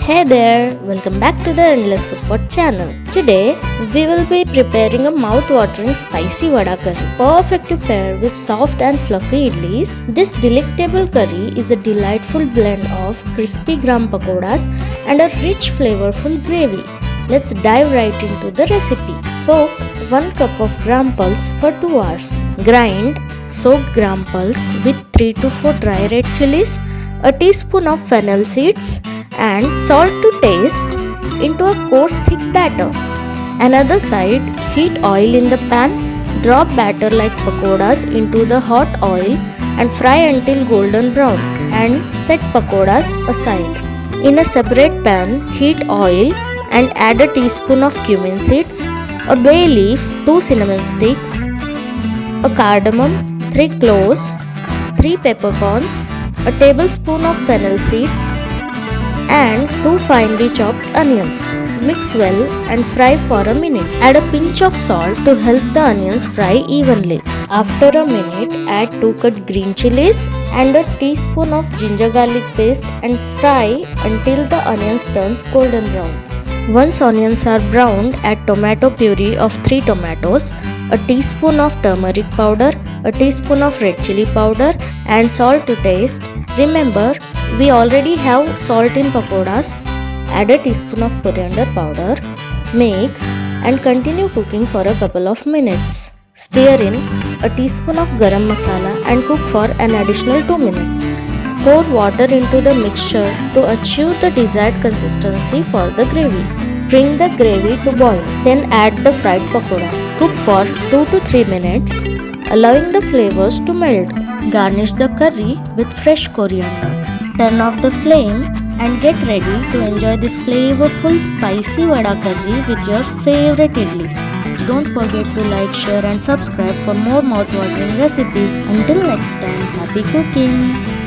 Hey there, welcome back to the EndlessFoodPot channel. Today, we will be preparing a mouth-watering spicy Wada curry, perfect to pair with soft and fluffy idlis. This delectable curry is a delightful blend of crispy gram pakodas and a rich flavorful gravy. Let's dive right into the recipe. Soak 1 cup of gram pulse for 2 hours. Grind soaked gram pulse with 3 to 4 dry red chilies, a teaspoon of fennel seeds, and salt to taste into a coarse thick batter. Another side, heat oil in the pan, drop batter like pakodas into the hot oil and fry until golden brown and set pakodas aside. In a separate pan, heat oil and add a teaspoon of cumin seeds, a bay leaf, 2 cinnamon sticks, a cardamom, 3 cloves, 3 peppercorns, a tablespoon of fennel seeds, and 2 finely chopped onions. Mix well and fry for a minute. Add a pinch of salt to help the onions fry evenly. After a minute, add 2 cut green chilies and a teaspoon of ginger garlic paste and fry until the onions turns golden brown. Once onions are browned, add tomato puree of 3 tomatoes, a teaspoon of turmeric powder, a teaspoon of red chili powder and salt to taste. Remember, we already have salt in pakodas. Add a teaspoon of coriander powder. Mix and continue cooking for a couple of minutes. Stir in a teaspoon of garam masala and cook for an additional 2 minutes. Pour water into the mixture to achieve the desired consistency for the gravy. Bring the gravy to boil. Then add the fried pakodas. Cook for 2 to 3 minutes, allowing the flavors to melt. Garnish the curry with fresh coriander. Turn off the flame and get ready to enjoy this flavorful spicy Wada curry with your favorite idlis. Don't forget to like, share and subscribe for more mouth-watering recipes. Until next time, happy cooking!